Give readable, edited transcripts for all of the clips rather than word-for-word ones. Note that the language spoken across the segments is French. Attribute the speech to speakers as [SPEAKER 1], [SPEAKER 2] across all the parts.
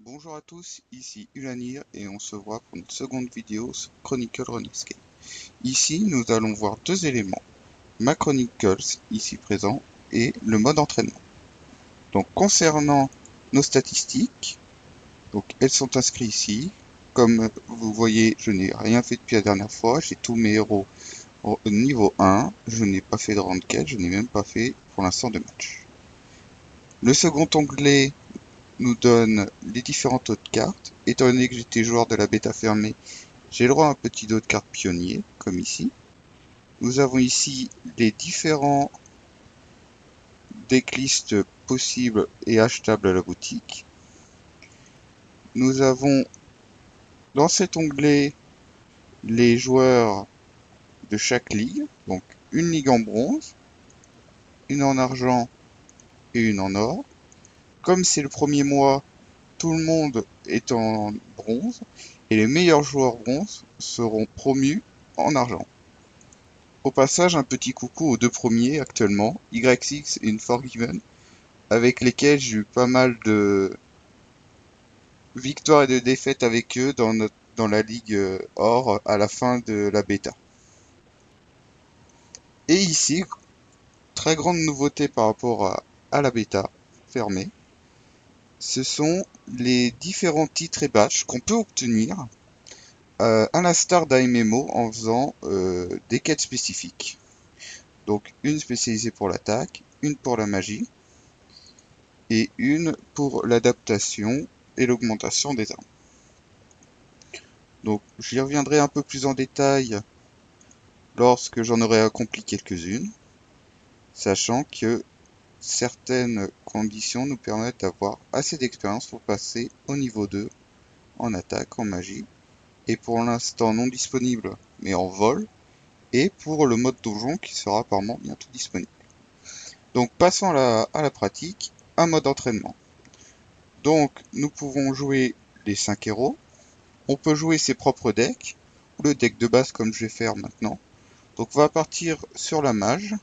[SPEAKER 1] Bonjour à tous, ici Ulanir et on se voit pour une seconde vidéo sur Chronicle RuneScape. Ici, nous allons voir deux éléments, ma Chronicles ici présent et le mode entraînement. Donc concernant nos statistiques, donc elles sont inscrites ici. Comme vous voyez, je n'ai rien fait depuis la dernière fois, j'ai tous mes héros au niveau 1, je n'ai pas fait de ranked, je n'ai même pas fait pour l'instant de match. Le second onglet nous donne les différentes autres cartes. Étant donné que j'étais joueur de la bêta fermée, j'ai le droit à un petit dos de cartes pionnier, comme ici. Nous avons ici les différents decklists possibles et achetables à la boutique. Nous avons dans cet onglet les joueurs de chaque ligue, donc une ligue en bronze, une en argent et une en or. Comme c'est le premier mois, tout le monde est en bronze et les meilleurs joueurs bronze seront promus en argent. Au passage, un petit coucou aux deux premiers actuellement, YX et Unforgiven, avec lesquels j'ai eu pas mal de victoires et de défaites avec eux dans la ligue or à la fin de la bêta. Et ici, très grande nouveauté par rapport à la bêta fermée, ce sont les différents titres et badges qu'on peut obtenir à l'instar d'un MMO en faisant des quêtes spécifiques. Donc une spécialisée pour l'attaque, une pour la magie, et une pour l'adaptation et l'augmentation des armes. Donc j'y reviendrai un peu plus en détail lorsque j'en aurai accompli quelques-unes, sachant que certaines conditions nous permettent d'avoir assez d'expérience pour passer au niveau 2 en attaque, en magie, et pour l'instant non disponible mais en vol, et pour le mode donjon qui sera apparemment bientôt disponible. Donc passons à la pratique, un mode entraînement. Donc nous pouvons jouer les 5 héros, on peut jouer ses propres decks, ou le deck de base comme je vais faire maintenant. Donc on va partir sur la mage,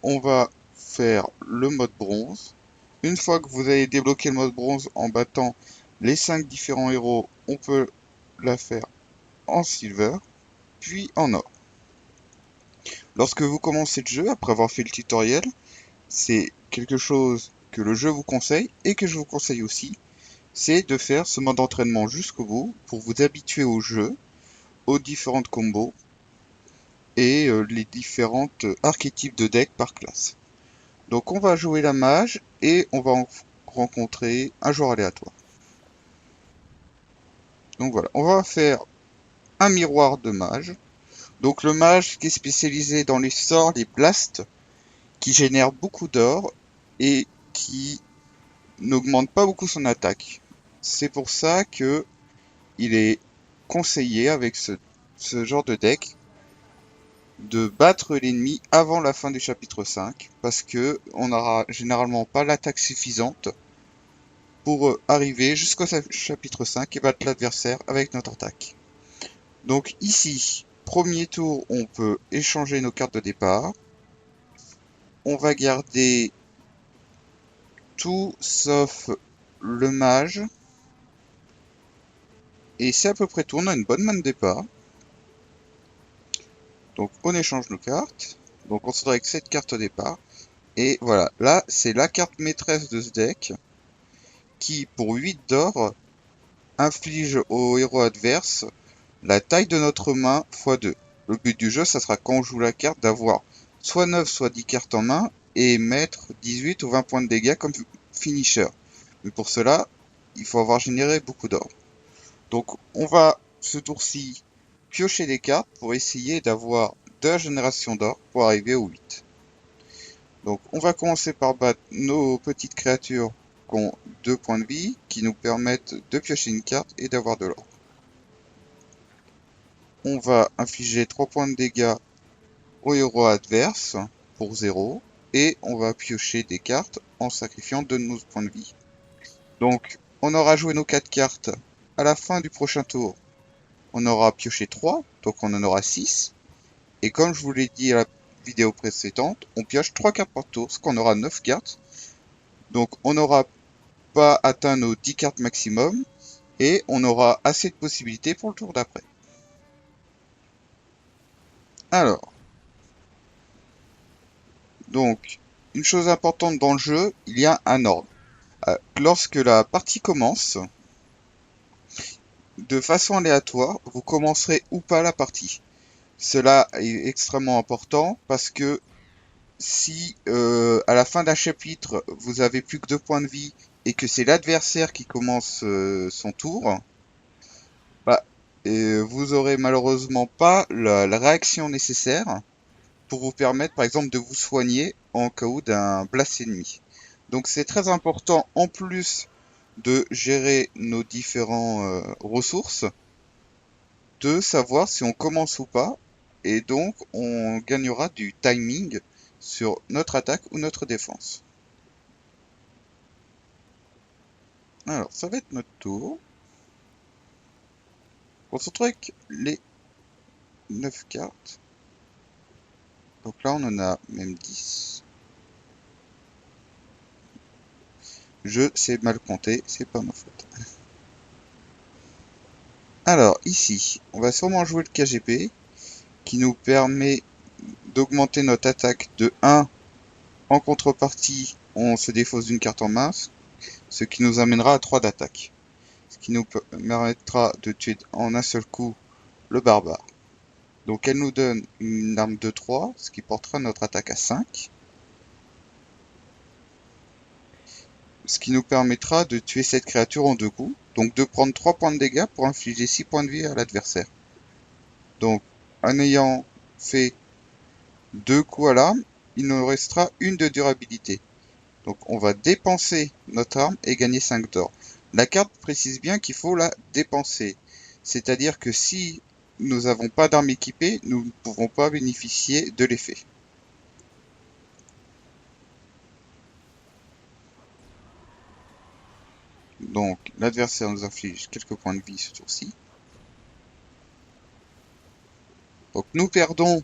[SPEAKER 1] on va faire le mode bronze. Une fois que vous avez débloqué le mode bronze en battant les 5 différents héros, on peut la faire en silver, puis en or. Lorsque vous commencez le jeu, après avoir fait le tutoriel, c'est quelque chose que le jeu vous conseille et que je vous conseille aussi, c'est de faire ce mode d'entraînement jusqu'au bout pour vous habituer au jeu, aux différentes combos et les différentes archétypes de deck par classe. Donc on va jouer la mage et on va rencontrer un joueur aléatoire. Donc voilà, on va faire un miroir de mage. Donc le mage qui est spécialisé dans les sorts, les blasts, qui génèrent beaucoup d'or et qui n'augmente pas beaucoup son attaque. C'est pour ça que il est conseillé avec ce genre de deck de battre l'ennemi avant la fin du chapitre 5, parce que on n'aura généralement pas l'attaque suffisante pour arriver jusqu'au chapitre 5 et battre l'adversaire avec notre attaque. Donc ici, premier tour, on peut échanger nos cartes de départ. On va garder tout sauf le mage. Et c'est à peu près tout, on a une bonne main de départ. Donc on échange nos cartes. Donc on se retrouve avec cette carte au départ. Et voilà, là c'est la carte maîtresse de ce deck qui, pour 8 d'or, inflige au héros adverse la taille de notre main x2. Le but du jeu, ça sera quand on joue la carte d'avoir soit 9 soit 10 cartes en main et mettre 18 ou 20 points de dégâts comme finisher. Mais pour cela, il faut avoir généré beaucoup d'or. Donc on va ce tour-ci piocher des cartes pour essayer d'avoir 2 générations d'or pour arriver au 8. Donc on va commencer par battre nos petites créatures qui ont 2 points de vie, qui nous permettent de piocher une carte et d'avoir de l'or. On va infliger 3 points de dégâts au héros adverse pour 0, et on va piocher des cartes en sacrifiant 2 de nos points de vie. Donc on aura joué nos 4 cartes. À la fin du prochain tour, on aura pioché 3, donc on en aura 6. Et comme je vous l'ai dit à la vidéo précédente, on pioche 3 cartes par tour, ce qu'on aura 9 cartes. Donc on aura pas atteint nos 10 cartes maximum et on aura assez de possibilités pour le tour d'après. Alors, donc, une chose importante dans le jeu, il y a un ordre. Lorsque la partie commence, de façon aléatoire, vous commencerez ou pas la partie. Cela est extrêmement important parce que si à la fin d'un chapitre, vous avez plus que 2 points de vie et que c'est l'adversaire qui commence son tour, bah, vous aurez malheureusement pas la réaction nécessaire pour vous permettre par exemple de vous soigner en cas où d'un blast ennemi. Donc c'est très important en plus de gérer nos différents ressources, de savoir si on commence ou pas, et donc on gagnera du timing sur notre attaque ou notre défense. Alors ça va être notre tour. On se retrouve avec les 9 cartes. Donc là on en a même 10. Je sais mal compter, c'est pas ma faute. Alors ici, on va sûrement jouer le KGP, qui nous permet d'augmenter notre attaque de 1. En contrepartie, on se défausse d'une carte en main, ce qui nous amènera à 3 d'attaque. Ce qui nous permettra de tuer en un seul coup le barbare. Donc elle nous donne une arme de 3, ce qui portera notre attaque à 5. Ce qui nous permettra de tuer cette créature en 2 coups, donc de prendre 3 points de dégâts pour infliger 6 points de vie à l'adversaire. Donc en ayant fait 2 coups à l'arme, il nous restera une de durabilité. Donc on va dépenser notre arme et gagner 5 d'or. La carte précise bien qu'il faut la dépenser. C'est-à-dire que si nous n'avons pas d'arme équipée, nous ne pouvons pas bénéficier de l'effet. Donc l'adversaire nous inflige quelques points de vie ce tour-ci. Donc nous perdons,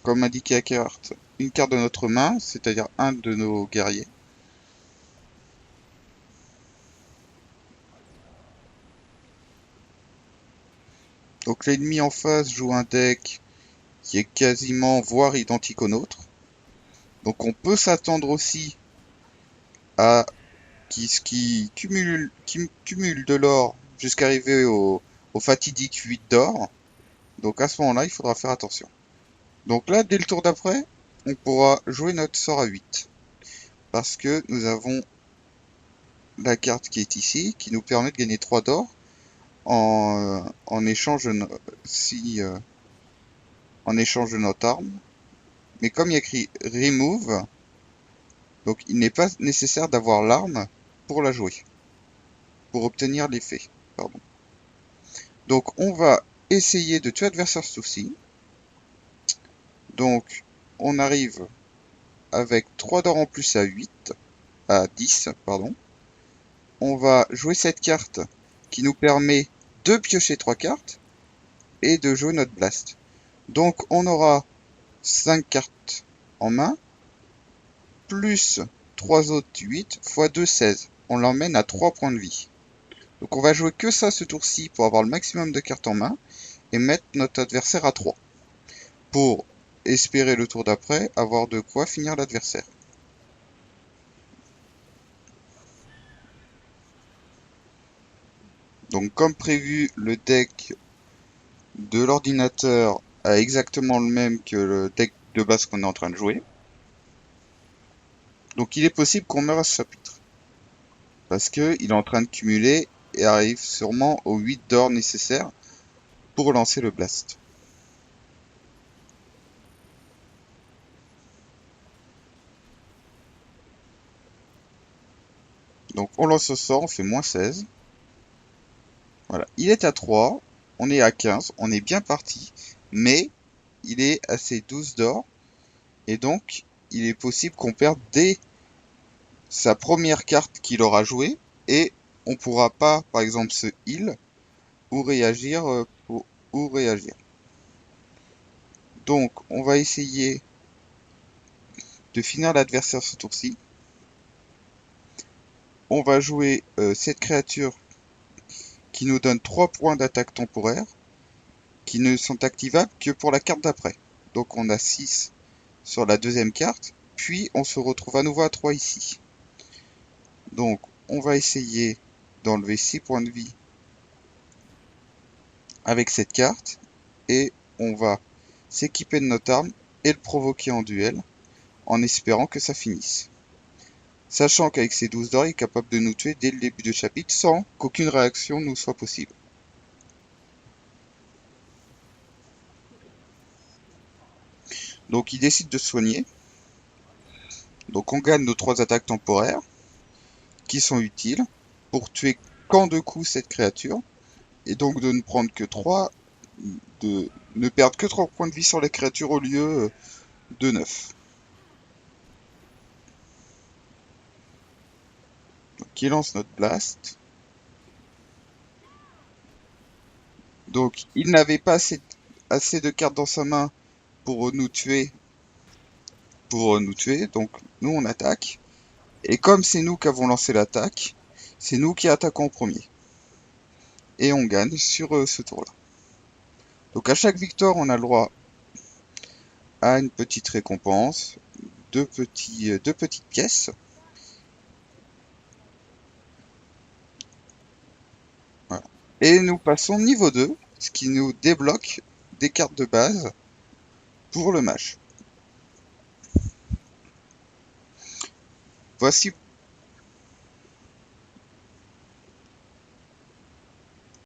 [SPEAKER 1] comme indiqué à carte, une carte de notre main, c'est-à-dire un de nos guerriers. Donc l'ennemi en face joue un deck qui est quasiment, voire identique au nôtre. Donc on peut s'attendre aussi à qui cumule de l'or jusqu'à arriver au fatidique 8 d'or. Donc à ce moment-là, il faudra faire attention. Donc là, dès le tour d'après, on pourra jouer notre sort à 8. Parce que nous avons la carte qui est ici, qui nous permet de gagner 3 d'or en échange en échange de notre arme. Mais comme il y a écrit Remove, donc il n'est pas nécessaire d'avoir l'arme pour la jouer, pour obtenir l'effet. Pardon. Donc on va essayer de tuer l'adversaire ce tour-ci. Donc on arrive avec 3 d'or en plus à 10, pardon. On va jouer cette carte qui nous permet de piocher 3 cartes et de jouer notre blast. Donc on aura 5 cartes en main, plus 3 autres 8, x 2, 16. On l'emmène à 3 points de vie. Donc on va jouer que ça ce tour-ci pour avoir le maximum de cartes en main et mettre notre adversaire à 3. Pour espérer le tour d'après avoir de quoi finir l'adversaire. Donc comme prévu, le deck de l'ordinateur a exactement le même que le deck de base qu'on est en train de jouer. Donc il est possible qu'on meure à ce chapitre. Parce qu'il est en train de cumuler et arrive sûrement aux 8 d'or nécessaires pour lancer le blast. Donc on lance ce sort, on fait moins 16. Voilà, il est à 3, on est à 15, on est bien parti, mais il est à ses 12 d'or, et donc il est possible qu'on perde dès sa première carte qu'il aura jouée, et on pourra pas, par exemple, se heal ou réagir ou réagir. Donc on va essayer de finir l'adversaire ce tour-ci. on va jouer cette créature qui nous donne 3 points d'attaque temporaire qui ne sont activables que pour la carte d'après. Donc on a 6 sur la deuxième carte, puis on se retrouve à nouveau à 3 ici. Donc on va essayer d'enlever 6 points de vie avec cette carte, et on va s'équiper de notre arme et le provoquer en duel, en espérant que ça finisse. Sachant qu'avec ses 12 d'or, il est capable de nous tuer dès le début du chapitre sans qu'aucune réaction nous soit possible. Donc il décide de se soigner. Donc on gagne nos 3 attaques temporaires, qui sont utiles pour tuer qu'en 2 coups cette créature, et donc de ne prendre que 3, de ne perdre que 3 points de vie sur les créatures au lieu de 9. Donc il lance notre blast. Donc il n'avait pas assez de cartes dans sa main pour nous tuer. Donc nous on attaque. Et comme c'est nous qui avons lancé l'attaque, c'est nous qui attaquons en premier. Et on gagne sur ce tour-là. Donc à chaque victoire, on a le droit à une petite récompense, deux petites pièces. Voilà. Et nous passons niveau 2, ce qui nous débloque des cartes de base pour le mage. Voici